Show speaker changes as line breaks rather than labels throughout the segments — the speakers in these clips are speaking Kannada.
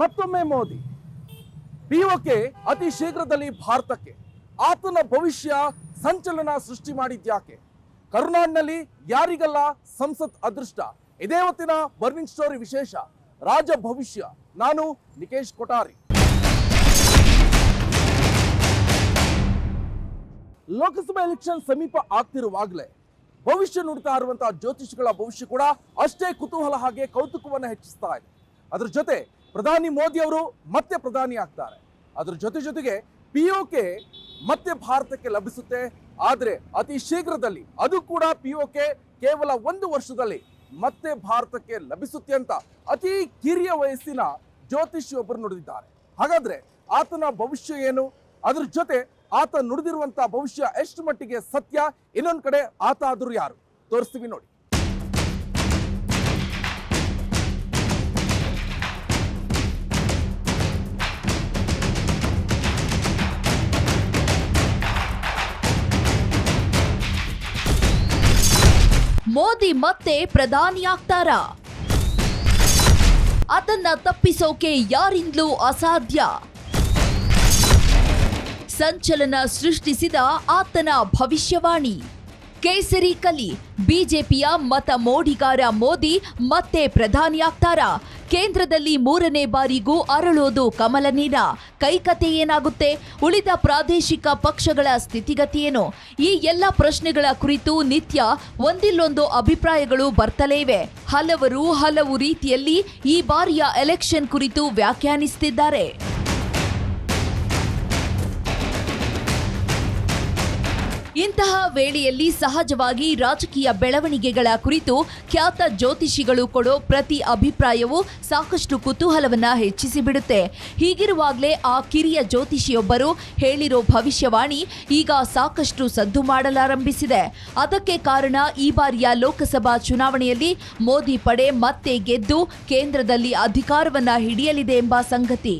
ಮತ್ತೊಮ್ಮೆ ಮೋದಿ ಪಿಒಕೆ ಅತಿ ಶೀಘ್ರದಲ್ಲಿ ಭಾರತಕ್ಕೆ. ಆತನ ಭವಿಷ್ಯ ಸಂಚಲನ ಸೃಷ್ಟಿ ಮಾಡಿದ್ಯಾಕೆ? ಕರುನಾಡಿನಲ್ಲಿ ಯಾರಿಗೆಲ್ಲ ಸಂಸತ್ ಅದೃಷ್ಟ? ಇದೇ ಹೊತ್ತಿನ ಬರ್ನಿಂಗ್ ಸ್ಟೋರಿ ವಿಶೇಷ ರಾಜ ಭವಿಷ್ಯ. ನಾನು ನಿಕೇಶ್ ಕೊಠಾರಿ. ಲೋಕಸಭಾ ಎಲೆಕ್ಷನ್ ಸಮೀಪ ಆಗ್ತಿರುವಾಗಲೇ ಭವಿಷ್ಯ ನುಡ್ತಾ ಇರುವಂತಹ ಜ್ಯೋತಿಷಿಗಳ ಭವಿಷ್ಯ ಕೂಡ ಅಷ್ಟೇ ಕುತೂಹಲ ಹಾಗೆ ಕೌತುಕವನ್ನು ಹೆಚ್ಚಿಸ್ತಾ ಇದೆ. ಅದ್ರ ಜೊತೆ ಪ್ರಧಾನಿ ಮೋದಿ ಅವರು ಮತ್ತೆ ಪ್ರಧಾನಿ ಆಗ್ತಾರೆ. ಅದ್ರ ಜೊತೆಗೆ ಪಿಒಕೆ ಮತ್ತೆ ಭಾರತಕ್ಕೆ ಲಭಿಸುತ್ತೆ. ಆದರೆ ಅತಿ ಶೀಘ್ರದಲ್ಲಿ, ಅದು ಕೂಡ ಪಿಒಕೆ ಕೇವಲ 1 ವರ್ಷದಲ್ಲಿ ಮತ್ತೆ ಭಾರತಕ್ಕೆ ಲಭಿಸುತ್ತೆ ಅಂತ ಅತಿ ಕಿರಿಯ ವಯಸ್ಸಿನ ಜ್ಯೋತಿಷಿಯೊಬ್ಬರು ನುಡಿದಿದ್ದಾರೆ. ಹಾಗಾದ್ರೆ ಆತನ ಭವಿಷ್ಯ ಏನು? ಅದ್ರ ಜೊತೆ ಆತ ನುಡಿದಿರುವಂತಹ ಭವಿಷ್ಯ ಎಷ್ಟು ಮಟ್ಟಿಗೆ ಸತ್ಯ? ಇನ್ನೊಂದು ಕಡೆ ಆತ ಆದರೂ ಯಾರು? ತೋರಿಸ್ತೀವಿ ನೋಡಿ.
ಮೋದಿ ಮತ್ತೆ ಪ್ರಧಾನಿ ಆಗ್ತಾರಾ? ಅದನ್ನ ತಪ್ಪಿಸೋಕೆ ಯಾರಿಂದಲೂ ಅಸಾಧ್ಯ. ಸಂಚಲನ ಸೃಷ್ಟಿಸಿದ ಆತನ ಭವಿಷ್ಯವಾಣಿ. ಕೇಸರಿ ಕಲಿ, ಬಿಜೆಪಿಯ ಮತ ಮೋಡಿಗಾರ ಮೋದಿ ಮತ್ತೆ ಪ್ರಧಾನಿ ಆಗ್ತಾರಾ? ಕೇಂದ್ರದಲ್ಲಿ 3ನೇ ಬಾರಿಗೂ ಅರಳೋದು ಕಮಲನೀನ. ಕೈಕತೆ ಏನಾಗುತ್ತೆ? ಉಳಿದ ಪ್ರಾದೇಶಿಕ ಪಕ್ಷಗಳ ಸ್ಥಿತಿಗತಿ ಏನು? ಈ ಎಲ್ಲ ಪ್ರಶ್ನೆಗಳ ಕುರಿತು ನಿತ್ಯ ಒಂದಿಲ್ಲೊಂದು ಅಭಿಪ್ರಾಯಗಳು ಬರ್ತಲೇ ಇವೆ. ಹಲವು ರೀತಿಯಲ್ಲಿ ಈ ಬಾರಿಯ ಎಲೆಕ್ಷನ್ ಕುರಿತು ವ್ಯಾಖ್ಯಾನಿಸುತ್ತಿದ್ದಾರೆ. ಇಂತಹ ವೇಳೆಯಲ್ಲಿ ಸಹಜವಾಗಿ ರಾಜಕೀಯ ಬೆಳವಣಿಗೆಗಳ ಕುರಿತು ಖ್ಯಾತ ಜ್ಯೋತಿಷಿಗಳು ಕೊಡೋ ಪ್ರತಿ ಅಭಿಪ್ರಾಯವೂ ಸಾಕಷ್ಟು ಕುತೂಹಲವನ್ನ ಹೆಚ್ಚಿಸಿಬಿಡುತ್ತೆ. ಹೀಗಿರುವಾಗಲೇ ಆ ಕಿರಿಯ ಜ್ಯೋತಿಷಿಯೊಬ್ಬರು ಹೇಳಿರೋ ಭವಿಷ್ಯವಾಣಿ ಈಗ ಸಾಕಷ್ಟು ಸದ್ದು ಮಾಡಲಾರಂಭಿಸಿದೆ. ಅದಕ್ಕೆ ಕಾರಣ ಈ ಬಾರಿಯ ಲೋಕಸಭಾ ಚುನಾವಣೆಯಲ್ಲಿ ಮೋದಿ ಪಡೆ ಮತ್ತೆ ಗೆದ್ದು ಕೇಂದ್ರದಲ್ಲಿ ಅಧಿಕಾರವನ್ನ ಹಿಡಿಯಲಿದೆ ಎಂಬ ಸಂಗತಿ.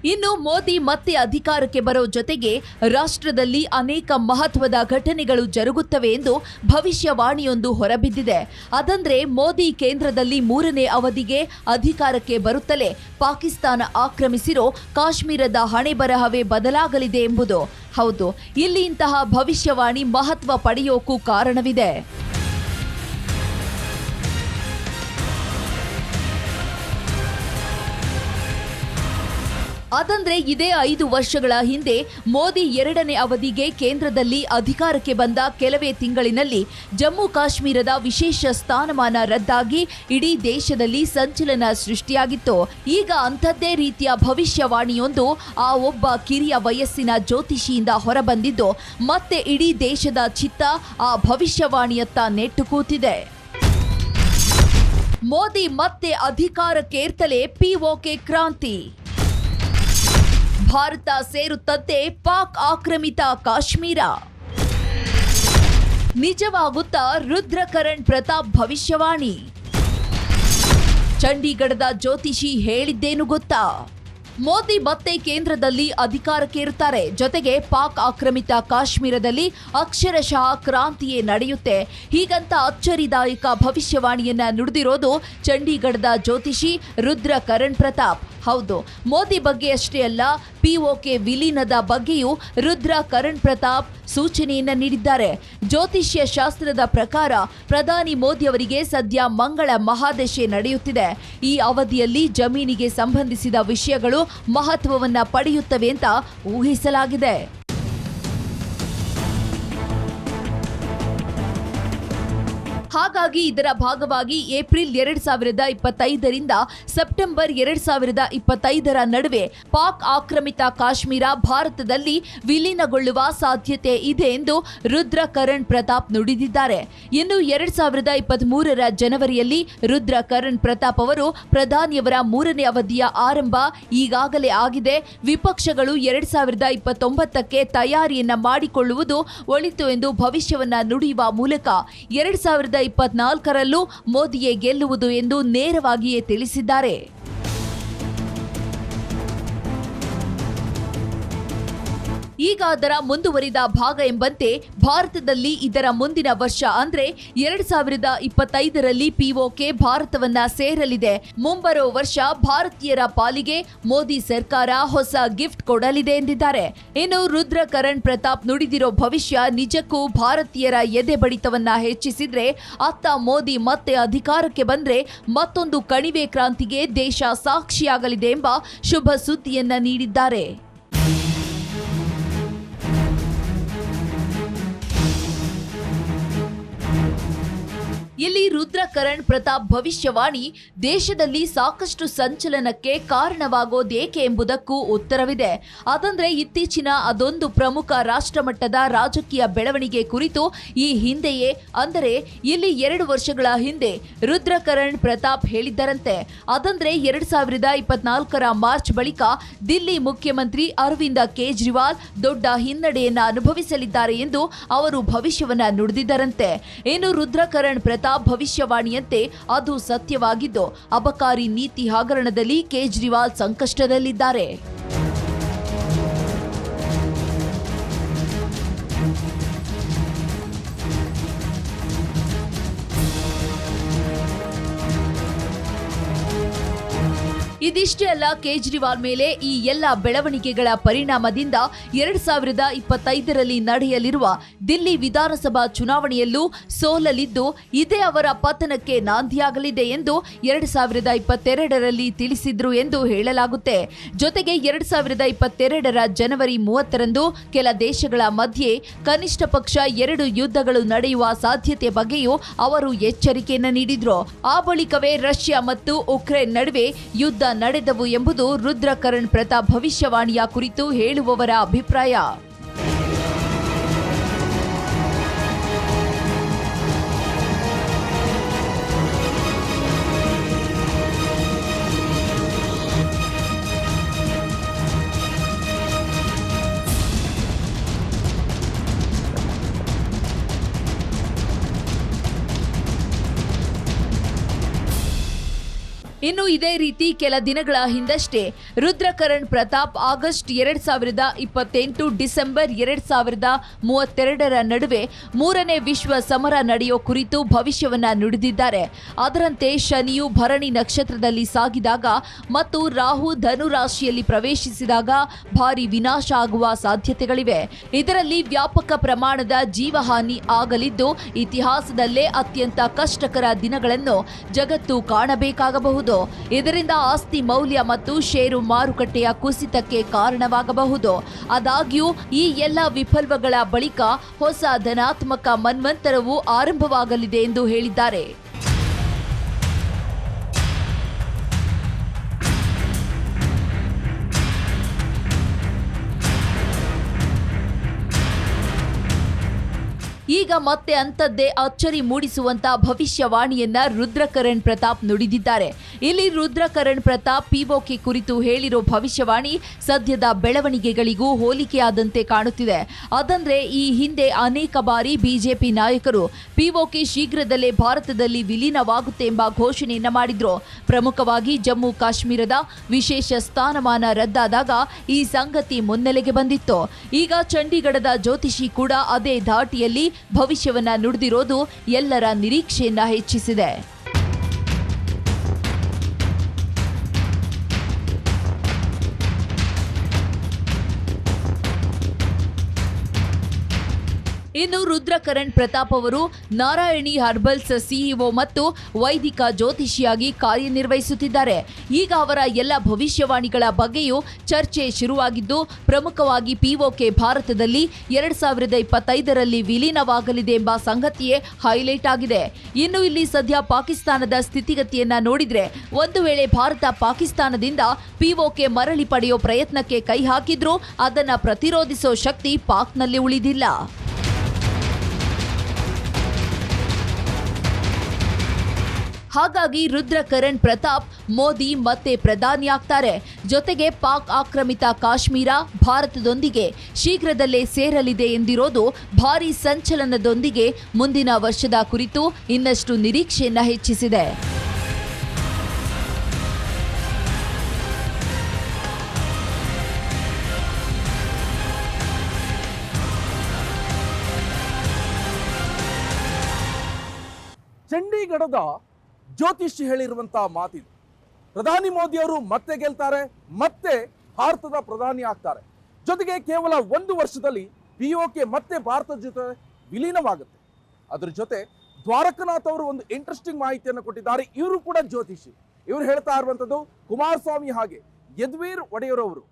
ಇನ್ನು ಮೋದಿ ಮತ್ತೆ ಅಧಿಕಾರಕ್ಕೆ ಬರೋ ಜೊತೆಗೆ ರಾಷ್ಟ್ರದಲ್ಲಿ ಅನೇಕ ಮಹತ್ವದ ಘಟನೆಗಳು ಜರುಗುತ್ತವೆ ಎಂದು ಭವಿಷ್ಯವಾಣಿಯೊಂದು ಹೊರಬಿದ್ದಿದೆ. ಅದಂದ್ರೆ ಮೋದಿ ಕೇಂದ್ರದಲ್ಲಿ 3ನೇ ಅವಧಿಗೆ ಅಧಿಕಾರಕ್ಕೆ ಬರುತ್ತಲೇ ಪಾಕಿಸ್ತಾನ ಆಕ್ರಮಿಸಿರೋ ಕಾಶ್ಮೀರದ ಹಣೆಬರಹವೇ ಬದಲಾಗಲಿದೆ ಎಂಬುದು. ಹೌದು, ಇಲ್ಲಿ ಇಂತಹ ಭವಿಷ್ಯವಾಣಿ ಮಹತ್ವ ಪಡೆಯೋಕ್ಕೂ ಕಾರಣವಿದೆ. ಅದಂದ್ರೆ ಇದೇ 5 ವರ್ಷಗಳ ಹಿಂದೆ ಮೋದಿ 2ನೇ ಅವಧಿಗೆ ಕೇಂದ್ರದಲ್ಲಿ ಅಧಿಕಾರಕ್ಕೆ ಬಂದ ಕೆಲವೇ ತಿಂಗಳಿನಲ್ಲಿ ಜಮ್ಮು ಕಾಶ್ಮೀರದ ವಿಶೇಷ ಸ್ಥಾನಮಾನ ರದ್ದಾಗಿ ಇಡೀ ದೇಶದಲ್ಲಿ ಸಂಚಲನ ಸೃಷ್ಟಿಯಾಗಿತ್ತು. ಈಗ ಅಂಥದ್ದೇ ರೀತಿಯ ಭವಿಷ್ಯವಾಣಿಯೊಂದು ಆ ಒಬ್ಬ ಕಿರಿಯ ವಯಸ್ಸಿನ ಜ್ಯೋತಿಷಿಯಿಂದ ಹೊರಬಂದಿದ್ದು ಮತ್ತೆ ಇಡೀ ದೇಶದ ಚಿತ್ತ ಆ ಭವಿಷ್ಯವಾಣಿಯತ್ತ ನೆಟ್ಟು ಕೂತಿದೆ. ಮೋದಿ ಮತ್ತೆ ಅಧಿಕಾರಕ್ಕೇರ್ತಲೇ ಪಿಒಕೆ ಕ್ರಾಂತಿ. ಭಾರತ ಸೇರುತ್ತಂತೆ ಪಾಕ್ ಆಕ್ರಮಿತ ಕಾಶ್ಮೀರ. ನಿಜವಾಗುತ್ತಾ ರುದ್ರಕರಣ್ ಪ್ರತಾಪ್ ಭವಿಷ್ಯವಾಣಿ? ಚಂಡೀಗಢದ ಜ್ಯೋತಿಷಿ ಹೇಳಿದ್ದೇನು ಗೊತ್ತಾ? ಮೋದಿ ಮತ್ತೆ ಕೇಂದ್ರದಲ್ಲಿ ಅಧಿಕಾರಕ್ಕೇರುತ್ತಾರೆ. ಜೊತೆಗೆ ಪಾಕ್ ಆಕ್ರಮಿತ ಕಾಶ್ಮೀರದಲ್ಲಿ ಅಕ್ಷರಶಃ ಕ್ರಾಂತಿಯೇ ನಡೆಯುತ್ತೆ. ಹೀಗಂತ ಅಚ್ಚರಿದಾಯಕ ಭವಿಷ್ಯವಾಣಿಯನ್ನ ನುಡಿದಿರೋದು ಚಂಡೀಗಢದ ಜ್ಯೋತಿಷಿ ರುದ್ರಕರಣ್ ಪ್ರತಾಪ್. ಹೌದು, ಮೋದಿ ಬಗ್ಗೆ ಅಷ್ಟೇ ಅಲ್ಲ, ಪಿಒಕೆ ವಿಲೀನದ ಬಗ್ಗೆಯೂ ರುದ್ರಕರಣ್ ಪ್ರತಾಪ್ ಸೂಚನೆಯನ್ನ ನೀಡಿದ್ದಾರೆ. ಜ್ಯೋತಿಷ್ಯ ಶಾಸ್ತ್ರದ ಪ್ರಕಾರ ಪ್ರಧಾನಿ ಮೋದಿ ಅವರಿಗೆ ಸದ್ಯ ಮಂಗಳ ಮಹಾದಶೆ ನಡೆಯುತ್ತಿದೆ. ಈ ಅವಧಿಯಲ್ಲಿ ಜಮೀನಿಗೆ ಸಂಬಂಧಿಸಿದ ವಿಷಯಗಳು ಮಹತ್ವವನ್ನ ಪಡೆಯುತ್ತವೆ ಅಂತ ಊಹಿಸಲಾಗಿದೆ. ಹಾಗಾಗಿ ಇದರ ಭಾಗವಾಗಿ ಏಪ್ರಿಲ್ 2025ರಿಂದ ಸೆಪ್ಟೆಂಬರ್ 2025ರ ನಡುವೆ ಪಾಕ್ ಆಕ್ರಮಿತ ಕಾಶ್ಮೀರ ಭಾರತದಲ್ಲಿ ವಿಲೀನಗೊಳ್ಳುವ ಸಾಧ್ಯತೆ ಇದೆ ಎಂದು ರುದ್ರಕರಣ್ ಪ್ರತಾಪ್ ನುಡಿದಿದ್ದಾರೆ. ಇನ್ನು 2023ರ ಜನವರಿಯಲ್ಲಿ ರುದ್ರಕರಣ್ ಪ್ರತಾಪ್ ಅವರು ಪ್ರಧಾನಿಯವರ 3ನೇ ಅವಧಿಯ ಆರಂಭ ಈಗಾಗಲೇ ಆಗಿದೆ. ವಿಪಕ್ಷಗಳು 2029ಕ್ಕೆ ತಯಾರಿಯನ್ನ ಮಾಡಿಕೊಳ್ಳುವುದು ಒಳಿತು ಎಂದು ಭವಿಷ್ಯವನ್ನ ನುಡಿಯುವ ಮೂಲಕ 2024ರಲ್ಲೂ ಮೋದಿಯೇ ಗೆಲ್ಲುವುದು ಎಂದು ನೇರವಾಗಿಯೇ ತಿಳಿಸಿದ್ದಾರೆ. ಈಗ ಅದರ ಮುಂದುವರಿದ ಭಾಗ ಎಂಬಂತೆ ಭಾರತದಲ್ಲಿ ಇದರ ಮುಂದಿನ ವರ್ಷ ಅಂದ್ರೆ 2025ರಲ್ಲಿ ಪಿಒಕೆ ಭಾರತವನ್ನ ಸೇರಲಿದೆ. ಮುಂಬರೋ ವರ್ಷ ಭಾರತೀಯರ ಪಾಲಿಗೆ ಮೋದಿ ಸರ್ಕಾರ ಹೊಸ ಗಿಫ್ಟ್ ಕೊಡಲಿದೆ ಎಂದಿದ್ದಾರೆ. ಇನ್ನು ರುದ್ರ ಕರಣ್ ಪ್ರತಾಪ್ ನುಡಿದಿರೋ ಭವಿಷ್ಯ ನಿಜಕ್ಕೂ ಭಾರತೀಯರ ಎದೆ ಬಡಿತವನ್ನ ಹೆಚ್ಚಿಸಿದ್ರೆ, ಅತ್ತ ಮೋದಿ ಮತ್ತೆ ಅಧಿಕಾರಕ್ಕೆ ಬಂದ್ರೆ ಮತ್ತೊಂದು ಕಣಿವೆ ಕ್ರಾಂತಿಗೆ ದೇಶ ಸಾಕ್ಷಿಯಾಗಲಿದೆ ಎಂಬ ಶುಭ ಸುದ್ದಿಯನ್ನ ನೀಡಿದ್ದಾರೆ. ಇಲ್ಲಿ ರುದ್ರ ಕರಣ್ ಪ್ರತಾಪ್ ಭವಿಷ್ಯವಾಣಿ ದೇಶದಲ್ಲಿ ಸಾಕಷ್ಟು ಸಂಚಲನಕ್ಕೆ ಕಾರಣವಾಗೋದೇಕೆ ಎಂಬುದಕ್ಕೂ ಉತ್ತರವಿದೆ. ಅದಂದ್ರೆ ಇತ್ತೀಚಿನ ಅದೊಂದು ಪ್ರಮುಖ ರಾಷ್ಟ್ರಮಟ್ಟದ ರಾಜಕೀಯ ಬೆಳವಣಿಗೆ ಕುರಿತು ಈ ಹಿಂದೆಯೇ ಅಂದರೆ ಇಲ್ಲಿ 2 ವರ್ಷಗಳ ಹಿಂದೆ ರುದ್ರ ಕರಣ್ ಪ್ರತಾಪ್ ಹೇಳಿದ್ದರಂತೆ. ಅದಂದ್ರೆ 2024ರ ಮಾರ್ಚ್ ಬಳಿಕ ದಿಲ್ಲಿ ಮುಖ್ಯಮಂತ್ರಿ ಅರವಿಂದ ಕೇಜ್ರಿವಾಲ್ ದೊಡ್ಡ ಹಿನ್ನಡೆಯನ್ನ ಅನುಭವಿಸಲಿದ್ದಾರೆ ಎಂದು ಅವರು ಭವಿಷ್ಯವನ್ನ ನುಡಿದಿದ್ದರಂತೆ. ಇನ್ನು ರುದ್ರ ಕರಣ್ ಪ್ರತಾಪ್ ಭವಿಷ್ಯವಾಣಿಯಂತೆ ಅದು ಸತ್ಯವಾಗಿದ್ದು, ಅಬಕಾರಿ ನೀತಿ ಹಗರಣದಲ್ಲಿ ಕೇಜ್ರಿವಾಲ್ ಸಂಕಷ್ಟದಲ್ಲಿದ್ದಾರೆ. ಇದಿಷ್ಟೇ ಅಲ್ಲ, ಕೇಜ್ರಿವಾಲ್ ಮೇಲೆ ಈ ಎಲ್ಲ ಬೆಳವಣಿಗೆಗಳ ಪರಿಣಾಮದಿಂದ 2025ರಲ್ಲಿ ನಡೆಯಲಿರುವ ದಿಲ್ಲಿ ವಿಧಾನಸಭಾ ಚುನಾವಣೆಯಲ್ಲೂ ಸೋಲಲಿದ್ದು, ಇದೇ ಅವರ ಪತನಕ್ಕೆ ನಾಂದಿಯಾಗಲಿದೆ ಎಂದು 2022ರಲ್ಲಿ ತಿಳಿಸಿದ್ರು ಎಂದು ಹೇಳಲಾಗುತ್ತೆ. ಜೊತೆಗೆ 2022ರ ಜನವರಿ 30ರಂದು ಕೆಲ ದೇಶಗಳ ಮಧ್ಯೆ ಕನಿಷ್ಠ ಪಕ್ಷ 2 ಯುದ್ಧಗಳು ನಡೆಯುವ ಸಾಧ್ಯತೆ ಬಗ್ಗೆಯೂ ಅವರು ಎಚ್ಚರಿಕೆಯನ್ನು ನೀಡಿದ್ರು. ಆ ಬಳಿಕವೇ ರಷ್ಯಾ ಮತ್ತು ಉಕ್ರೇನ್ ನಡುವೆ ಯುದ್ಧ ನಡೆದವು ಎಂಬುದು ರುದ್ರ ಕರಣ್ ಪ್ರತಾಪ್ ಭವಿಷ್ಯವಾಣಿಯ ಕುರಿತು ಹೇಳುವವರ ಅಭಿಪ್ರಾಯ. ಇನ್ನು ಇದೇ ರೀತಿ ಕೆಲ ದಿನಗಳ ಹಿಂದಷ್ಟೇ ರುದ್ರ ಕರಣ್ ಪ್ರತಾಪ್ ಆಗಸ್ಟ್ 2028 ಡಿಸೆಂಬರ್ 2032ರ ನಡುವೆ 3ನೇ ವಿಶ್ವ ಸಮರ ನಡೆಯೋ ಕುರಿತು ಭವಿಷ್ಯವನ್ನ ನುಡಿದಿದ್ದಾರೆ. ಅದರಂತೆ ಶನಿಯು ಭರಣಿ ನಕ್ಷತ್ರದಲ್ಲಿ ಸಾಗಿದಾಗ ಮತ್ತು ರಾಹು ಧನು ರಾಶಿಯಲ್ಲಿ ಪ್ರವೇಶಿಸಿದಾಗ ಭಾರಿ ವಿನಾಶ ಆಗುವ ಸಾಧ್ಯತೆಗಳಿವೆ. ಇದರಲ್ಲಿ ವ್ಯಾಪಕ ಪ್ರಮಾಣದ ಜೀವಹಾನಿ ಆಗಲಿದ್ದು, ಇತಿಹಾಸದಲ್ಲೇ ಅತ್ಯಂತ ಕಷ್ಟಕರ ದಿನಗಳನ್ನು ಜಗತ್ತು ಕಾಣಬೇಕಾಗಬಹುದು. ಇದರಿಂದ ಆಸ್ತಿ ಮೌಲ್ಯ ಮತ್ತು ಷೇರು ಮಾರುಕಟ್ಟೆಯ ಕುಸಿತಕ್ಕೆ ಕಾರಣವಾಗಬಹುದು. ಆದಾಗ್ಯೂ ಈ ಎಲ್ಲ ವಿಫಲಗಳ ಬಳಿಕ ಹೊಸ ಧನಾತ್ಮಕ ಮನ್ವಂತರವು ಆರಂಭವಾಗಲಿದೆ ಎಂದು ಹೇಳಿದ್ದಾರೆ. ಈಗ ಮತ್ತೆ ಅಂಥದ್ದೇ ಅಚ್ಚರಿ ಮೂಡಿಸುವಂತ ಭವಿಷ್ಯವಾಣಿಯನ್ನ ರುದ್ರ ಕರಣ್ ಪ್ರತಾಪ್ ನುಡಿದಿದ್ದಾರೆ. ಇಲ್ಲಿ ರುದ್ರ ಕರಣ್ ಪ್ರತಾಪ್ ಪಿಒಕೆ ಕುರಿತು ಹೇಳಿರೋ ಭವಿಷ್ಯವಾಣಿ ಸದ್ಯದ ಬೆಳವಣಿಗೆಗಳಿಗೂ ಹೋಲಿಕೆಯಾದಂತೆ ಕಾಣುತ್ತಿದೆ. ಅದಂದ್ರೆ ಈ ಹಿಂದೆ ಅನೇಕ ಬಾರಿ ಬಿಜೆಪಿ ನಾಯಕರು ಪಿಒಕೆ ಶೀಘ್ರದಲ್ಲೇ ಭಾರತದಲ್ಲಿ ವಿಲೀನವಾಗುತ್ತೆ ಎಂಬ ಘೋಷಣೆಯನ್ನ ಮಾಡಿದ್ರು. ಪ್ರಮುಖವಾಗಿ ಜಮ್ಮು ಕಾಶ್ಮೀರದ ವಿಶೇಷ ಸ್ಥಾನಮಾನ ರದ್ದಾದಾಗ ಈ ಸಂಗತಿ ಮುನ್ನೆಲೆಗೆ ಬಂದಿತ್ತು. ಈಗ ಚಂಡೀಗಢದ ಜ್ಯೋತಿಷಿ ಕೂಡ ಅದೇ ಧಾಟಿಯಲ್ಲಿ ಭವಿಷ್ಯವನ್ನ ನುಡಿದಿರೋದು ಎಲ್ಲರ ನಿರೀಕ್ಷೆಯನ್ನ ಹೆಚ್ಚಿಸಿದೆ. ಇನ್ನು ರುದ್ರ ಕರಣ್ ಪ್ರತಾಪ್ ಅವರು ನಾರಾಯಣಿ ಹರ್ಬಲ್ಸ್ ಸಿಇಒ ಮತ್ತು ವೈದಿಕ ಜ್ಯೋತಿಷಿಯಾಗಿ ಕಾರ್ಯನಿರ್ವಹಿಸುತ್ತಿದ್ದಾರೆ. ಈಗ ಅವರ ಎಲ್ಲ ಭವಿಷ್ಯವಾಣಿಗಳ ಬಗ್ಗೆಯೂ ಚರ್ಚೆ ಶುರುವಾಗಿದ್ದು, ಪ್ರಮುಖವಾಗಿ ಪಿಒಕೆ ಭಾರತದಲ್ಲಿ 2025ರಲ್ಲಿ ವಿಲೀನವಾಗಲಿದೆ ಎಂಬ ಸಂಗತಿಯೇ ಹೈಲೈಟ್ ಆಗಿದೆ. ಇನ್ನು ಇಲ್ಲಿ ಸದ್ಯ ಪಾಕಿಸ್ತಾನದ ಸ್ಥಿತಿಗತಿಯನ್ನ ನೋಡಿದ್ರೆ, ಒಂದು ವೇಳೆ ಭಾರತ ಪಾಕಿಸ್ತಾನದಿಂದ ಪಿಒಕೆ ಮರಳಿ ಪಡೆಯೋ ಪ್ರಯತ್ನಕ್ಕೆ ಕೈ ಹಾಕಿದ್ರೂ ಅದನ್ನ ಪ್ರತಿರೋಧಿಸೋ ಶಕ್ತಿ ಪಾಕ್ನಲ್ಲಿ ಉಳಿದಿಲ್ಲ. ಹಾಗಾಗಿ ರುದ್ರ ಕರಣ್ ಪ್ರತಾಪ್ ಮೋದಿ ಮತ್ತೆ ಪ್ರಧಾನಿ ಆಗ್ತಾರೆ. ಜೊತೆಗೆ ಪಾಕ್ ಆಕ್ರಮಿತ ಕಾಶ್ಮೀರ ಭಾರತದೊಂದಿಗೆ ಶೀಘ್ರದಲ್ಲೇ ಸೇರಲಿದೆ ಎಂದಿರೋದು ಭಾರೀ ಸಂಚಲನದೊಂದಿಗೆ ಮುಂದಿನ ವರ್ಷದ ಕುರಿತು ಇನ್ನಷ್ಟು ನಿರೀಕ್ಷೆಯನ್ನ ಹೆಚ್ಚಿಸಿದೆ.
ಚಂಡೀಗಢದ ಜ್ಯೋತಿಷಿ ಹೇಳಿರುವಂತಹ ಮಾತಿದು. ಪ್ರಧಾನಿ ಮೋದಿ ಅವರು ಮತ್ತೆ ಗೆಲ್ತಾರೆ, ಮತ್ತೆ ಭಾರತದ ಪ್ರಧಾನಿ ಆಗ್ತಾರೆ. ಜೊತೆಗೆ ಕೇವಲ 1 ವರ್ಷದಲ್ಲಿ POK ಮತ್ತೆ ಭಾರತದ ಜೊತೆ ವಿಲೀನವಾಗುತ್ತೆ. ಅದ್ರ ಜೊತೆ ದ್ವಾರಕನಾಥ್ ಅವರು ಒಂದು ಇಂಟ್ರೆಸ್ಟಿಂಗ್ ಮಾಹಿತಿಯನ್ನು ಕೊಟ್ಟಿದ್ದಾರೆ. ಇವರು ಕೂಡ ಜ್ಯೋತಿಷಿ. ಇವರು ಹೇಳ್ತಾ ಇರುವಂಥದ್ದು ಕುಮಾರಸ್ವಾಮಿ ಹಾಗೆ ಯದುವೀರ್ ಒಡೆಯರ್ ಅವರು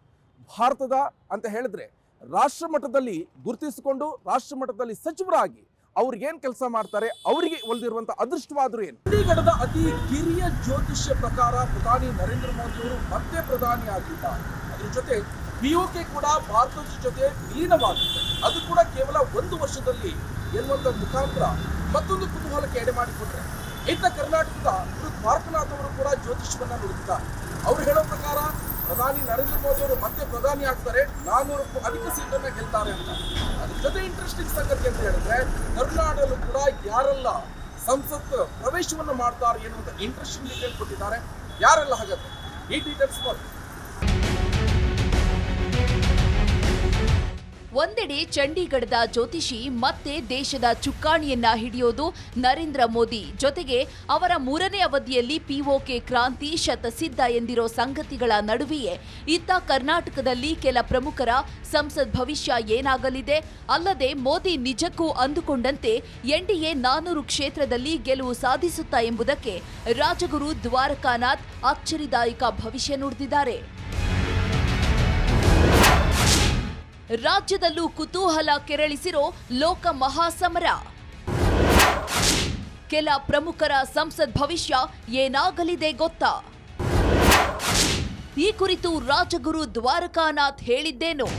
ಭಾರತದ ಅಂತ ಹೇಳಿದ್ರೆ ರಾಷ್ಟ್ರ ಮಟ್ಟದಲ್ಲಿ ಗುರುತಿಸಿಕೊಂಡು ರಾಷ್ಟ್ರ ಮಟ್ಟದಲ್ಲಿ ಸಚಿವರಾಗಿ ಅವ್ರಿಗೆ ಏನ್ ಕೆಲಸ ಮಾಡ್ತಾರೆ, ಅವರಿಗೆ ಒಲಿದಿರುವಂತ ಅದೃಷ್ಟವಾದ್ರು ಏನು. ಚಂಡೀಗಢದ ಅತಿ ಕಿರಿಯ ಜ್ಯೋತಿಷ್ಯ ಪ್ರಕಾರ ಪ್ರಧಾನಿ ನರೇಂದ್ರ ಮೋದಿ ಅವರು ಮತ್ತೆ ಪ್ರಧಾನಿ ಆಗಿದ್ದಾರೆ. ಅದ್ರ ಜೊತೆ POK ಕೂಡ ಭಾರತದ ಜೊತೆ ವಿಲೀನವಾಗುತ್ತೆ, ಅದು ಕೂಡ ಕೇವಲ 1 ವರ್ಷದಲ್ಲಿ ಎನ್ನುವಂತ ಮುಖಾಂತರ ಮತ್ತೊಂದು ಕುತೂಹಲಕ್ಕೆ ಎಡೆ ಮಾಡಿಕೊಟ್ರೆ, ಇತ್ತ ಕರ್ನಾಟಕದ ದ್ವಾರಕನಾಥ್ ಅವರು ಕೂಡ ಜ್ಯೋತಿಷ್ಯವನ್ನ ನುಡಿದಿದ್ದಾರೆ. ಅವರು ಹೇಳೋ ಪ್ರಕಾರ ಪ್ರಧಾನಿ ನರೇಂದ್ರ ಮೋದಿ ಅವರು ಮತ್ತೆ ಪ್ರಧಾನಿ ಆಗ್ತಾರೆ, 400ಕ್ಕೂ ಅಧಿಕ ಸೀಟನ್ನ ಗೆಲ್ತಾರೆ ಅಂತ. ಅದ್ರ ಜೊತೆ ಇಂಟ್ರೆಸ್ಟಿಂಗ್ ಸಂಗತಿ ಅಂತ ಹೇಳಿದ್ರೆ ಕರ್ನಾಟಕದಲ್ಲೂ ಕೂಡ ಯಾರೆಲ್ಲ ಸಂಸತ್ ಪ್ರವೇಶವನ್ನು ಮಾಡ್ತಾರೆ ಎನ್ನುವಂತ ಇಂಟ್ರೆಸ್ಟಿಂಗ್ ಡೀಟೇಲ್ ಕೊಟ್ಟಿದ್ದಾರೆ. ಯಾರೆಲ್ಲ ಹಾಗಾದ್ರೆ ಈ ಡೀಟೇಲ್ಸ್ ನೋಡಿ.
ಒಂದೆಡೆ ಚಂಡೀಗಢದ ಜ್ಯೋತಿಷಿ ಮತ್ತೆ ದೇಶದ ಚುಕ್ಕಾಣಿಯನ್ನ ಹಿಡಿಯೋದು ನರೇಂದ್ರ ಮೋದಿ, ಜೊತೆಗೆ ಅವರ 3ನೇ ಅವಧಿಯಲ್ಲಿ POK ಕ್ರಾಂತಿ ಶತಸಿದ್ಧ ಎಂದಿರೋ ಸಂಗತಿಗಳ ನಡುವೆಯೇ ಇತ್ತ ಕರ್ನಾಟಕದಲ್ಲಿ ಕೆಲ ಪ್ರಮುಖರ ಸಂಸತ್ ಭವಿಷ್ಯ ಏನಾಗಲಿದೆ, ಅಲ್ಲದೆ ಮೋದಿ ನಿಜಕ್ಕೂ ಅಂದುಕೊಂಡಂತೆ NDA 400 ಕ್ಷೇತ್ರದಲ್ಲಿ ಗೆಲುವು ಸಾಧಿಸುತ್ತಾ ಎಂಬುದಕ್ಕೆ ರಾಜಗುರು ದ್ವಾರಕಾನಾಥ್ ಅಚ್ಚರಿದಾಯಕ ಭವಿಷ್ಯ ನುಡಿದಿದ್ದಾರೆ. ರಾಜ್ಯದಲ್ಲೂ ಕುತೂಹಲ ಕೆರಳಿಸಿರೋ ಲೋಕ ಮಹಾಸಮರ. ಕೆಲ ಪ್ರಮುಖರ ಸಂಸತ್ ಭವಿಷ್ಯ ಏನಾಗಲಿದೆ ಗೊತ್ತಾ? ಈ ಕುರಿತು ರಾಜಗುರು ದ್ವಾರಕಾನಾಥ್ ಹೇಳಿದ್ದೇನು?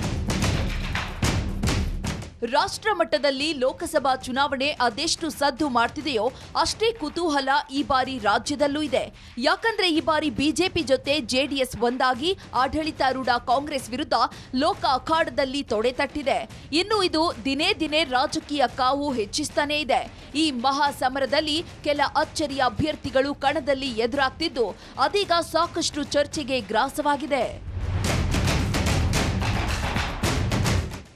ರಾಷ್ಟ್ರ ಮಟ್ಟದಲ್ಲಿ ಲೋಕಸಭಾ ಚುನಾವಣೆ ಅದೆಷ್ಟು ಸದ್ದು ಮಾಡ್ತಿದೆಯೋ ಅಷ್ಟೇ ಕುತೂಹಲ ಈ ಬಾರಿ ರಾಜ್ಯದಲ್ಲೂ ಇದೆ. ಯಾಕಂದ್ರೆ ಈ ಬಾರಿ ಬಿಜೆಪಿ ಜೊತೆ JDS ಒಂದಾಗಿ ಆಡಳಿತಾರೂಢ ಕಾಂಗ್ರೆಸ್ ವಿರುದ್ಧ ಲೋಕ ಅಖಾಡದಲ್ಲಿ ತೊಡೆ ತಟ್ಟಿದೆ. ಇನ್ನು ಇದು ದಿನೇ ದಿನೇ ರಾಜಕೀಯ ಕಾವು ಹೆಚ್ಚಿಸ್ತಾನೇ ಇದೆ. ಈ ಮಹಾ ಸಮರದಲ್ಲಿ ಕೆಲ ಅಚ್ಚರಿಯ ಅಭ್ಯರ್ಥಿಗಳು ಕಣದಲ್ಲಿ ಎದುರಾಗ್ತಿದ್ದು ಅದೀಗ ಸಾಕಷ್ಟು ಚರ್ಚೆಗೆ ಗ್ರಾಸವಾಗಿದೆ.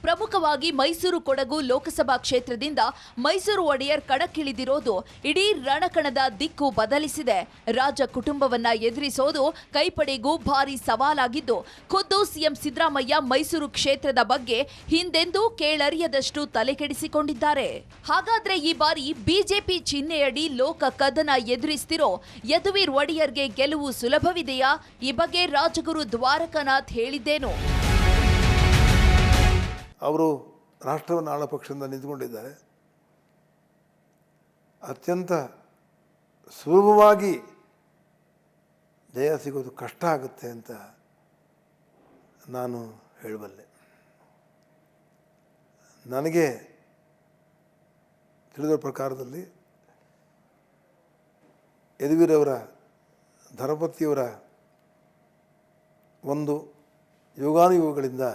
ಪ್ರಮುಖವಾಗಿ ಮೈಸೂರು ಕೊಡಗು ಲೋಕಸಭಾ ಕ್ಷೇತ್ರದಿಂದ ಮೈಸೂರು ಒಡೆಯರ್ ಕಣಕ್ಕಿಳಿದಿರೋದು ಇಡೀ ರಣಕಣದ ದಿಕ್ಕು ಬದಲಿಸಿದೆ. ರಾಜ ಕುಟುಂಬವನ್ನ ಎದುರಿಸೋದು ಕೈಪಡೆಗೂ ಭಾರಿ ಸವಾಲಾಗಿದ್ದು, ಖುದ್ದು ಸಿಎಂ ಸಿದ್ದರಾಮಯ್ಯ ಮೈಸೂರು ಕ್ಷೇತ್ರದ ಬಗ್ಗೆ ಹಿಂದೆಂದೂ ಕೇಳರಿಯದಷ್ಟು ತಲೆಕೆಡಿಸಿಕೊಂಡಿದ್ದಾರೆ. ಹಾಗಾದ್ರೆ ಈ ಬಾರಿ ಬಿಜೆಪಿ ಚಿಹ್ನೆಯಡಿ ಲೋಕ ಕದನ ಎದುರಿಸ್ತಿರೋ ಯದುವೀರ್ ಒಡೆಯರ್ಗೆ ಗೆಲುವು ಸುಲಭವಿದೆಯಾ? ಈ ಬಗ್ಗೆ ರಾಜಗುರು ದ್ವಾರಕಾನಾಥ್ ಹೇಳಿದ್ದೇನು?
ಅವರು ರಾಷ್ಟ್ರವನ್ನು ಆಳ ಪಕ್ಷದಿಂದ ನಿಂತುಕೊಂಡಿದ್ದಾರೆ. ಅತ್ಯಂತ ಸುಲಭವಾಗಿ ಜಯ ಸಿಗೋದು ಕಷ್ಟ ಆಗುತ್ತೆ ಅಂತ ನಾನು ಹೇಳಬಲ್ಲೆ. ನನಗೆ ತಿಳಿದ ಪ್ರಕಾರದಲ್ಲಿ ಯದುವೀರವರ ಧರ್ಮಪತಿಯವರ ಒಂದು ಯೋಗಾನುಯೋಗಗಳಿಂದ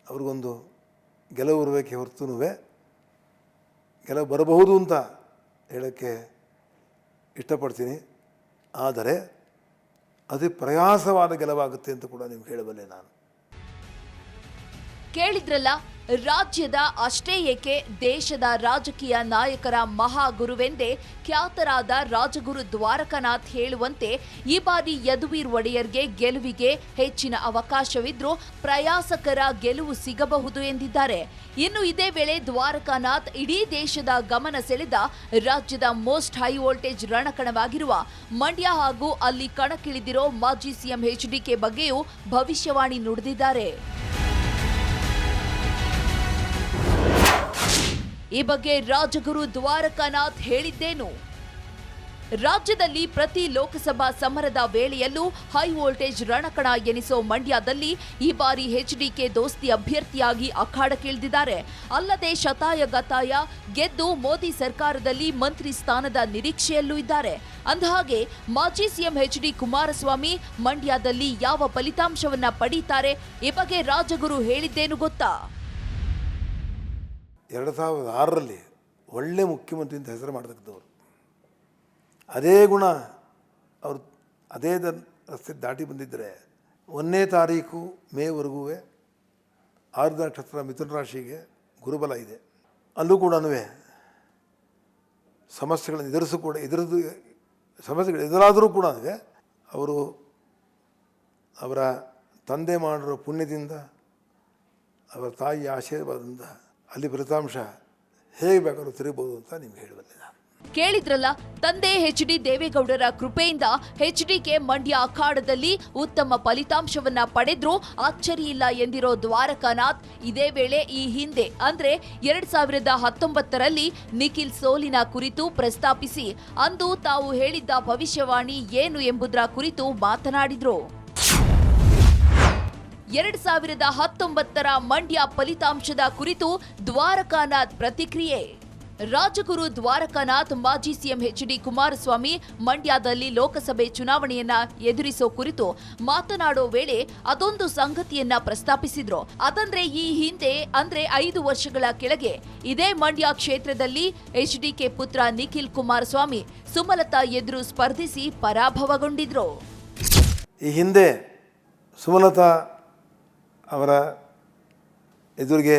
ಅವ್ರಿಗೊಂದು ಗೆಲುವು ಇರಬೇಕೆ ಹೊರತೂ ಗೆಲುವು ಬರಬಹುದು ಅಂತ ಹೇಳೋಕ್ಕೆ ಇಷ್ಟಪಡ್ತೀನಿ. ಆದರೆ ಅತಿ ಪ್ರಯಾಸವಾದ ಗೆಲುವಾಗುತ್ತೆ ಅಂತ ಕೂಡ ನಿಮ್ಗೆ ಹೇಳಬಲ್ಲೆ ನಾನು.
ಕೇಳಿದ್ರಲ್ಲ, ರಾಜ್ಯದ ಅಷ್ಟೇ ಏಕೆ ದೇಶದ ರಾಜಕೀಯ ನಾಯಕರ ಮಹಾಗುರುವೆಂದೇ ಖ್ಯಾತರಾದ ರಾಜಗುರು ದ್ವಾರಕಾನಾಥ್ ಹೇಳುವಂತೆ ಈ ಬಾರಿ ಯದುವೀರ್ ಒಡೆಯರ್ಗೆ ಗೆಲುವಿಗೆ ಹೆಚ್ಚಿನ ಅವಕಾಶವಿದ್ರೂ ಪ್ರಯಾಸಕರ ಗೆಲುವು ಸಿಗಬಹುದು ಎಂದಿದ್ದಾರೆ. ಇನ್ನು ಇದೇ ವೇಳೆ ದ್ವಾರಕಾನಾಥ್ ಇಡೀ ದೇಶದ ಗಮನ ಸೆಳೆದ ರಾಜ್ಯದ ಮೋಸ್ಟ್ ಹೈ ವೋಲ್ಟೇಜ್ ರಣಕಣವಾಗಿರುವ ಮಂಡ್ಯ ಹಾಗೂ ಅಲ್ಲಿ ಕಣಕ್ಕಿಳಿದಿರೋ ಮಾಜಿ ಸಿಎಂ HDK ಬಗ್ಗೆಯೂ ಭವಿಷ್ಯವಾಣಿ ನುಡಿದಿದ್ದಾರೆ. ಈ ಬಗ್ಗೆ ರಾಜಗುರು ದ್ವಾರಕಾನಾಥ್ ಹೇಳಿದ್ದೇನು? ರಾಜ್ಯದಲ್ಲಿ ಪ್ರತಿ ಲೋಕಸಭಾ ಸಮರದ ವೇಳೆಯಲ್ಲೂ ಹೈ ವೋಲ್ಟೇಜ್ ರಣಕಣ ಎನಿಸೋ ಮಂಡ್ಯದಲ್ಲಿ ಈ ಬಾರಿ HDK ದೋಸ್ತಿ ಅಭ್ಯರ್ಥಿಯಾಗಿ ಅಖಾಡಕ್ಕಿಳಿದಿದ್ದಾರೆ. ಅಲ್ಲದೆ ಶತಾಯಗತಾಯ ಗೆದ್ದು ಮೋದಿ ಸರ್ಕಾರದಲ್ಲಿ ಮಂತ್ರಿ ಸ್ಥಾನದ ನಿರೀಕ್ಷೆಯಲ್ಲೂ ಇದ್ದಾರೆ. ಅಂದಹಾಗೆ ಮಾಜಿ ಸಿಎಂ HD ಕುಮಾರಸ್ವಾಮಿ ಮಂಡ್ಯದಲ್ಲಿ ಯಾವ ಫಲಿತಾಂಶವನ್ನ ಪಡೀತಾರೆ? ಈ ಬಗ್ಗೆ ರಾಜಗುರು ಹೇಳಿದ್ದೇನು ಗೊತ್ತಾ?
2006ರಲ್ಲಿ ಒಳ್ಳೆ ಮುಖ್ಯಮಂತ್ರಿ ಅಂತ ಹೆಸರು ಮಾಡತಕ್ಕಂಥವ್ರು. ಅದೇ ಗುಣ ಅವರು ಅದೇ ರಸ್ತೆ ದಾಟಿ ಬಂದಿದ್ದರೆ 1ನೇ ತಾರೀಕು ಮೇವರೆಗೂ 6 ನಕ್ಷತ್ರ ಮಿಥುನ ರಾಶಿಗೆ ಗುರುಬಲ ಇದೆ. ಅಲ್ಲೂ ಕೂಡ ಸಮಸ್ಯೆಗಳನ್ನು ಸಮಸ್ಯೆಗಳು ಎದುರಾದರೂ ಕೂಡ ಅವರು ಅವರ ತಂದೆ ಮಾಡಿರೋ ಪುಣ್ಯದಿಂದ, ಅವರ ತಾಯಿಯ ಆಶೀರ್ವಾದದಿಂದ ಅಲ್ಲಿ ಫಲಿತಾಂಶ ಹೇಗೆ ಬೇಕಾದ್ರೂ ತಿರುಗಬಹುದು ಅಂತ ನಿಮ್ಗೆ ಹೇಳಬಲ್ಲೆ.
ಕೇಳಿದ್ರಲ್ಲ, ತಂದೆ ಎಚ್.ಡಿ. ದೇವೇಗೌಡರ ಕೃಪೆಯಿಂದ ಎಚ್ಡಿಕೆ ಮಂಡ್ಯ ಅಖಾಡದಲ್ಲಿ ಉತ್ತಮ ಫಲಿತಾಂಶವನ್ನ ಪಡೆದ್ರೂ ಅಚ್ಚರಿಯಿಲ್ಲ ಎಂದಿರೋ ದ್ವಾರಕಾನಾಥ್ ಇದೇ ವೇಳೆ ಈ ಹಿಂದೆ ಅಂದ್ರೆ 2019ರಲ್ಲಿ ನಿಖಿಲ್ ಸೋಲಿನ ಕುರಿತು ಪ್ರಸ್ತಾಪಿಸಿ ಅಂದು ತಾವು ಹೇಳಿದ್ದ ಭವಿಷ್ಯವಾಣಿ ಏನು ಎಂಬುದರ ಕುರಿತು ಮಾತನಾಡಿದ್ರು. 2019ರ ಮಂಡ್ಯ ಫಲಿತಾಂಶದ ಕುರಿತು ದ್ವಾರಕಾನಾಥ್ ಪ್ರತಿಕ್ರಿಯೆ. ರಾಜಗುರು ದ್ವಾರಕಾನಾಥ್ ಮಾಜಿ ಸಿಎಂ ಎಚ್.ಡಿ. ಕುಮಾರಸ್ವಾಮಿ ಮಂಡ್ಯದಲ್ಲಿ ಲೋಕಸಭೆ ಚುನಾವಣೆಯನ್ನ ಎದುರಿಸೋ ಕುರಿತು ಮಾತನಾಡೋ ವೇಳೆ ಅದೊಂದು ಸಂಗತಿಯನ್ನ ಪ್ರಸ್ತಾಪಿಸಿದ್ರು. ಅದಂದ್ರೆ ಈ ಹಿಂದೆ ಅಂದ್ರೆ 5 ವರ್ಷಗಳ ಕೆಳಗೆ ಇದೇ ಮಂಡ್ಯ ಕ್ಷೇತ್ರದಲ್ಲಿ ಎಚ್ಡಿಕೆ ಪುತ್ರ ನಿಖಿಲ್ ಕುಮಾರಸ್ವಾಮಿ ಸುಮಲತಾ ಎದುರು ಸ್ಪರ್ಧಿಸಿ ಪರಾಭವಗೊಂಡಿದ್ರು.
ಈ ಹಿಂದೆ ಸುಮಲತಾ ಅವರ ಎದುರಿಗೆ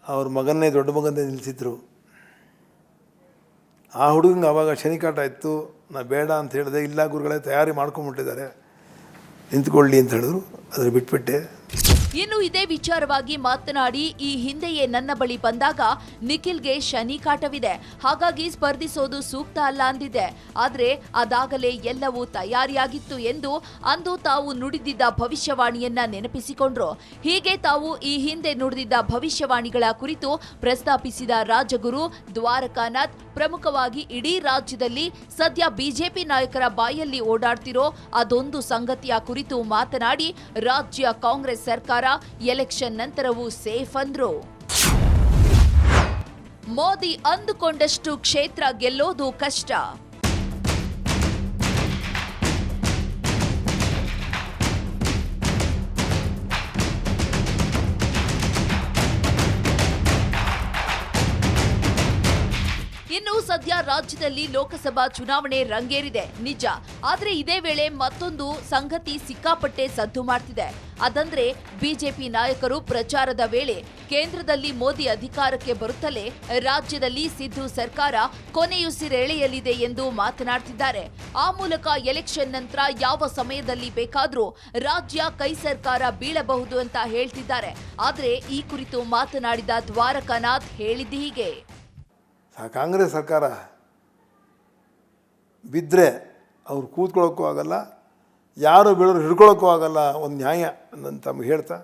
ಅವ್ರ ಮಗನ್ನೇ ದೊಡ್ಡ ಮಗನ್ನೇ ನಿಲ್ಲಿಸಿದ್ರು. ಆ ಹುಡುಗಂಗೆ ಆವಾಗ ಶನಿಕಾಟ ಇತ್ತು. ನಾ ಬೇಡ ಅಂತ ಹೇಳಿದೆ. ಇಲ್ಲ ಗುರುಗಳೇ ತಯಾರಿ ಮಾಡ್ಕೊಂಬಿಟ್ಟಿದ್ದಾರೆ, ನಿಂತ್ಕೊಳ್ಳಿ ಅಂತ ಹೇಳಿದ್ರು. ಅದ್ರ ಬಿಟ್ಬಿಟ್ಟೆ.
ಇನ್ನು ಇದೇ ವಿಚಾರವಾಗಿ ಮಾತನಾಡಿ, ಈ ಹಿಂದೆಯೇ ನನ್ನ ಬಳಿ ಬಂದಾಗ ನಿಖಿಲ್ಗೆ ಶನಿ ಕಾಟವಿದೆ, ಹಾಗಾಗಿ ಸ್ಪರ್ಧಿಸೋದು ಸೂಕ್ತ ಅಲ್ಲ ಅಂದಿದೆ. ಆದ್ರೆ ಅದಾಗಲೇ ಎಲ್ಲವೂ ತಯಾರಿಯಾಗಿತ್ತು ಎಂದು ಅಂದು ತಾವು ನುಡಿದಿದ್ದ ಭವಿಷ್ಯವಾಣಿಯನ್ನ ನೆನಪಿಸಿಕೊಂಡ್ರು. ಹೀಗೆ ತಾವು ಈ ಹಿಂದೆ ನುಡಿದಿದ್ದ ಭವಿಷ್ಯವಾಣಿಗಳ ಕುರಿತು ಪ್ರಸ್ತಾಪಿಸಿದ ರಾಜಗುರು ದ್ವಾರಕಾನಾಥ್ ಪ್ರಮುಖವಾಗಿ ಇಡೀ ರಾಜ್ಯದಲ್ಲಿ ಸದ್ಯ ಬಿಜೆಪಿ ನಾಯಕರ ಬಾಯಲ್ಲಿ ಓಡಾಡ್ತಿರೋ ಅದೊಂದು ಸಂಗತಿಯ ಕುರಿತು ಮಾತನಾಡಿ, ರಾಜ್ಯ ಕಾಂಗ್ರೆಸ್ ಸರ್ಕಾರ ಎಲೆಕ್ಷನ್ ನಂತರವೂ ಸೇಫ್ ಅಂದ್ರು. ಮೋದಿ ಅಂದುಕೊಂಡಷ್ಟು ಕ್ಷೇತ್ರ ಗೆಲ್ಲೋದು ಕಷ್ಟ. ಇನ್ನು ಸದ್ಯ ರಾಜ್ಯದಲ್ಲಿ ಲೋಕಸಭಾ ಚುನಾವಣೆ ರಂಗೇರಿದೆ ನಿಜ. ಆದ್ರೆ ಇದೇ ವೇಳೆ ಮತ್ತೊಂದು ಸಂಗತಿ ಸಿಕ್ಕಾಪಟ್ಟೆ ಸದ್ದು ಮಾಡ್ತಿದೆ. ಅದಂದ್ರೆ ಬಿಜೆಪಿ ನಾಯಕರು ಪ್ರಚಾರದ ವೇಳೆ ಕೇಂದ್ರದಲ್ಲಿ ಮೋದಿ ಅಧಿಕಾರಕ್ಕೆ ಬರುತ್ತಲೇ ರಾಜ್ಯದಲ್ಲಿ ಸಿದ್ದು ಸರ್ಕಾರ ಕೊನೆಯುಸಿರೆಳೆಯಲಿದೆ ಎಂದು ಮಾತನಾಡ್ತಿದ್ದಾರೆ. ಆ ಮೂಲಕ ಎಲೆಕ್ಷನ್ ನಂತರ ಯಾವ ಸಮಯದಲ್ಲಿ ಬೇಕಾದ್ರೂ ರಾಜ್ಯ ಕೈ ಸರ್ಕಾರ ಬೀಳಬಹುದು ಅಂತ ಹೇಳ್ತಿದ್ದಾರೆ. ಆದ್ರೆ ಈ ಕುರಿತು ಮಾತನಾಡಿದ ದ್ವಾರಕಾನಾಥ್ ಹೇಳಿದ್ದು ಹೀಗೆ.
ಕಾಂಗ್ರೆಸ್ ಸರ್ಕಾರ ಬಿದ್ದರೆ ಅವ್ರು ಕೂತ್ಕೊಳ್ಳೋಕ್ಕೂ ಆಗಲ್ಲ, ಯಾರು ಬೀಳೋರು ಹಿಡ್ಕೊಳ್ಳೋಕ್ಕೂ ಆಗಲ್ಲ, ಒಂದು ನ್ಯಾಯ ಅಂತ ಹೇಳ್ತಾ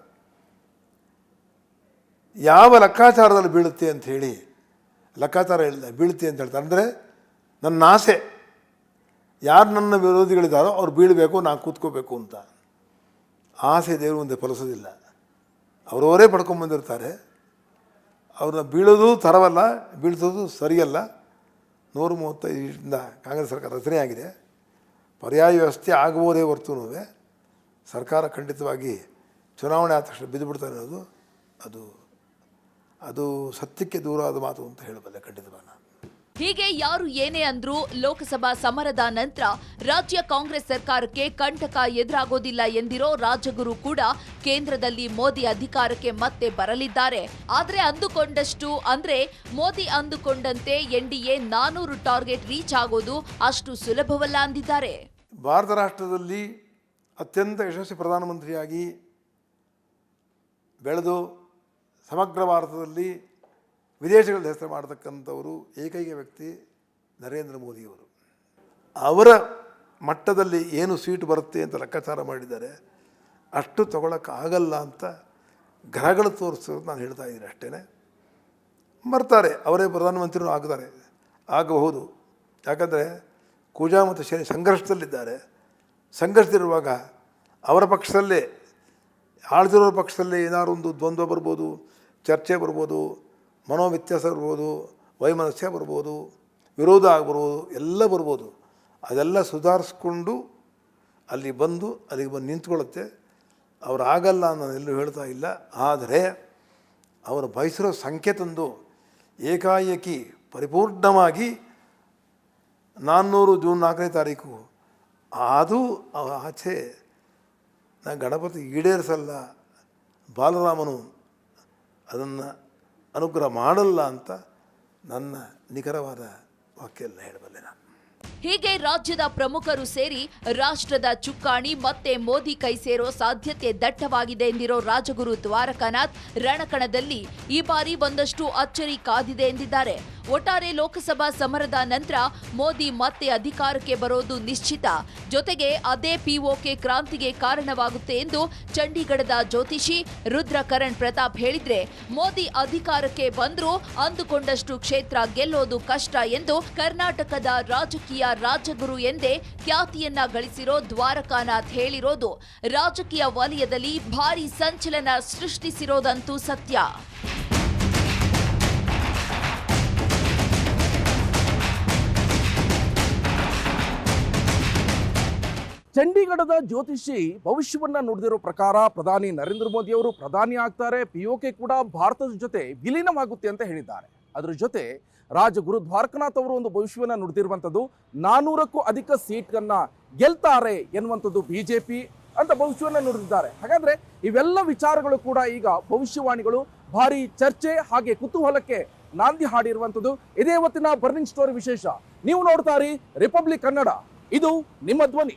ಯಾವ ಲೆಕ್ಕಾಚಾರದಲ್ಲಿ ಬೀಳುತ್ತೆ ಅಂತ ಹೇಳಿ ಲೆಕ್ಕಾಚಾರ ಹೇಳಿದೆ. ಬೀಳುತ್ತೆ ಅಂತ ಹೇಳ್ತಾರೆ ಅಂದರೆ ನನ್ನ ಆಸೆ, ಯಾರು ನನ್ನ ವಿರೋಧಿಗಳಿದ್ದಾರೋ ಅವ್ರು ಬೀಳಬೇಕು, ನಾನು ಕೂತ್ಕೋಬೇಕು ಅಂತ. ಆಸೆ ದೇವರು ಮುಂದೆ ಫಲಿಸೋದಿಲ್ಲ. ಅವರವರೇ ಪಡ್ಕೊಂಬಂದಿರ್ತಾರೆ. ಅವ್ರನ್ನ ಬೀಳೋದು ತರವಲ್ಲ, ಬೀಳಿಸೋದು ಸರಿಯಲ್ಲ. 135ರಿಂದ ಕಾಂಗ್ರೆಸ್ ಸರ್ಕಾರ ರಚನೆಯಾಗಿದೆ. ಪರ್ಯಾಯ ವ್ಯವಸ್ಥೆ ಆಗಬಹುದೇ ಹೊರತು ಸರ್ಕಾರ ಖಂಡಿತವಾಗಿ ಚುನಾವಣೆ ಆದ ತಕ್ಷಣ ಬಿದ್ದುಬಿಡ್ತಾರೆ ಅನ್ನೋದು ಅದು ಸತ್ಯಕ್ಕೆ ದೂರವಾದ ಮಾತು ಅಂತ ಹೇಳಬಲ್ಲೆ ಖಂಡಿತವಾಗಿ.
ಹೀಗೆ ಯಾರು ಏನೇ ಅಂದ್ರೂ ಲೋಕಸಭಾ ಸಮರದ ನಂತರ ರಾಜ್ಯ ಕಾಂಗ್ರೆಸ್ ಸರ್ಕಾರಕ್ಕೆ ಕಂಟಕ ಎದುರಾಗೋದಿಲ್ಲ ಎಂದಿರೋ ರಾಜಗುರು ಕೂಡ ಕೇಂದ್ರದಲ್ಲಿ ಮೋದಿ ಅಧಿಕಾರಕ್ಕೆ ಮತ್ತೆ ಬರಲಿದ್ದಾರೆ. ಆದ್ರೆ ಅಂದುಕೊಂಡಷ್ಟು ಅಂದ್ರೆ ಮೋದಿ ಅಂದುಕೊಂಡಂತೆ ಎನ್ಡಿಎ 400 ಟಾರ್ಗೆಟ್ ರೀಚ್ ಆಗೋದು ಅಷ್ಟು ಸುಲಭವಲ್ಲ ಅಂದಿದ್ದಾರೆ.
ಭಾರತ ರಾಷ್ಟ್ರದಲ್ಲಿ ಅತ್ಯಂತ ಯಶಸ್ವಿ ಪ್ರಧಾನಮಂತ್ರಿಯಾಗಿ ಬೆಳೆದು ಸಮಗ್ರ ಭಾರತದಲ್ಲಿ ವಿದೇಶಗಳಲ್ಲಿ ಹೆಸರು ಮಾಡತಕ್ಕಂಥವರು ಏಕೈಕ ವ್ಯಕ್ತಿ ನರೇಂದ್ರ ಮೋದಿಯವರು. ಅವರ ಮಟ್ಟದಲ್ಲಿ ಏನು ಸೀಟು ಬರುತ್ತೆ ಅಂತ ಲೆಕ್ಕಾಚಾರ ಮಾಡಿದ್ದಾರೆ. ಅಷ್ಟು ತಗೊಳ್ಳೋಕ್ಕಾಗಲ್ಲ ಅಂತ ಗ್ರಹಗಳು ತೋರಿಸೋದು ನಾನು ಹೇಳ್ತಾ ಇದ್ದೀನಿ ಅಷ್ಟೇ. ಬರ್ತಾರೆ, ಅವರೇ ಪ್ರಧಾನಮಂತ್ರಿನೂ ಆಗಬಹುದು. ಯಾಕಂದರೆ ಕೂಜಾ ಮತ್ತು ಶನಿ ಸಂಘರ್ಷದಲ್ಲಿದ್ದಾರೆ. ಸಂಘರ್ಷದಲ್ಲಿರುವಾಗ ಅವರ ಪಕ್ಷದಲ್ಲೇ ಆಳ್ತಿರೋರ ಪಕ್ಷದಲ್ಲೇ ಏನಾದ್ರು ಒಂದು ದ್ವಂದ್ವ ಬರ್ಬೋದು, ಚರ್ಚೆ ಬರ್ಬೋದು, ಮನೋವ್ಯತ್ಯಾಸ ಬರ್ಬೋದು, ವೈಮನಸ್ಯ ಬರ್ಬೋದು, ವಿರೋಧ ಆಗ್ಬರ್ಬೋದು, ಎಲ್ಲ ಬರ್ಬೋದು. ಅದೆಲ್ಲ ಸುಧಾರಿಸ್ಕೊಂಡು ಅಲ್ಲಿಗೆ ಬಂದು ನಿಂತ್ಕೊಳ್ಳುತ್ತೆ. ಅವ್ರು ಆಗಲ್ಲ ನಾನೆಲ್ಲೂ ಹೇಳ್ತಾ ಇಲ್ಲ. ಆದರೆ ಅವರು ಬಯಸಿರೋ ಸಂಖ್ಯೆ ತಂದು ಏಕಾಏಕಿ ಪರಿಪೂರ್ಣವಾಗಿ 400 ಜೂನ್ 4ನೇ ತಾರೀಕು ಅದು ಆಚೆ ಗಣಪತಿ ಈಡೇರಿಸಲ್ಲ, ಬಾಲರಾಮನು ಅದನ್ನು ಅನುಗ್ರಹ ಮಾಡಲ್ಲ ಅಂತ ನನ್ನ ನಿಖರವಾದ ವಾಕ್ಯಲ್ಲ ಹೇಳಬಲ್ಲೆ ನಾನು.
ಹೀಗೆ ರಾಜ್ಯದ ಪ್ರಮುಖರು ಸೇರಿ ರಾಷ್ಟ್ರದ ಚುಕ್ಕಾಣಿ ಮತ್ತೆ ಮೋದಿ ಕೈ ಸೇರೋ ಸಾಧ್ಯತೆ ದಟ್ಟವಾಗಿದೆ ಎಂದಿರೋ ರಾಜಗುರು ದ್ವಾರಕಾನಾಥ್ ರಣಕಣದಲ್ಲಿ ಈ ಬಾರಿ ಒಂದಷ್ಟು ಅಚ್ಚರಿ ಕಾದಿದೆ ಎಂದಿದ್ದಾರೆ. ಒಟ್ಟಾರೆ ಲೋಕಸಭಾ ಸಮರದ ನಂತರ ಮೋದಿ ಮತ್ತೆ ಅಧಿಕಾರಕ್ಕೆ ಬರೋದು ನಿಶ್ಚಿತ. ಜೊತೆಗೆ ಅದೇ ಪಿಒಕೆ ಕ್ರಾಂತಿಗೆ ಕಾರಣವಾಗುತ್ತೆ ಎಂದು ಚಂಡೀಗಢದ ಜ್ಯೋತಿಷಿ ರುದ್ರಕರಣ್ ಪ್ರತಾಪ್ ಹೇಳಿದ್ರೆ, ಮೋದಿ ಅಧಿಕಾರಕ್ಕೆ ಬಂದ್ರೂ ಅಂದುಕೊಂಡಷ್ಟು ಕ್ಷೇತ್ರ ಗೆಲ್ಲೋದು ಕಷ್ಟ ಎಂದು ಕರ್ನಾಟಕದ ರಾಜಕೀಯ ರಾಜಗುರು ಎಂದೇ ಖ್ಯಾತಿಯನ್ನ ಗಳಿಸಿರೋ ದ್ವಾರಕಾನಾಥ್ ಹೇಳಿರೋದು ರಾಜಕೀಯ ವಲಯದಲ್ಲಿ ಭಾರಿ ಸಂಚಲನ ಸೃಷ್ಟಿಸಿರೋದಂತೂ ಸತ್ಯ.
ಚಂಡೀಗಢದ ಜ್ಯೋತಿಷಿ ಭವಿಷ್ಯವನ್ನ ನುಡಿದಿರೋ ಪ್ರಕಾರ ಪ್ರಧಾನಿ ನರೇಂದ್ರ ಮೋದಿ ಅವರು ಪ್ರಧಾನಿ ಆಗ್ತಾರೆ, ಪಿಒಕೆ ಕೂಡ ಭಾರತದ ಜೊತೆ ವಿಲೀನವಾಗುತ್ತೆ ಅಂತ ಹೇಳಿದ್ದಾರೆ. ಅದರ ಜೊತೆ ರಾಜಗುರು ದ್ವಾರಕಾನಾಥ್ ಅವರು ಒಂದು ಭವಿಷ್ಯವನ್ನ ನುಡಿದಿರುವಂಥದ್ದು 400ಕ್ಕೂ ಅಧಿಕ ಸೀಟ್ಗಳನ್ನ ಗೆಲ್ತಾರೆ ಎನ್ನುವಂಥದ್ದು ಬಿಜೆಪಿ ಅಂತ ಭವಿಷ್ಯವನ್ನ ನುಡಿದಿದ್ದಾರೆ. ಹಾಗಾದ್ರೆ ಇವೆಲ್ಲ ವಿಚಾರಗಳು ಕೂಡ ಈಗ ಭವಿಷ್ಯವಾಣಿಗಳು ಭಾರಿ ಚರ್ಚೆ ಹಾಗೆ ಕುತೂಹಲಕ್ಕೆ ನಾಂದಿ ಹಾಡಿರುವಂಥದ್ದು. ಇದೇ ಇವತ್ತಿನ ಬರ್ನಿಂಗ್ ಸ್ಟೋರಿ ವಿಶೇಷ. ನೀವು ನೋಡ್ತಾ ಇರಿ ರಿಪಬ್ಲಿಕ್ ಕನ್ನಡ, ಇದು ನಿಮ್ಮ ಧ್ವನಿ.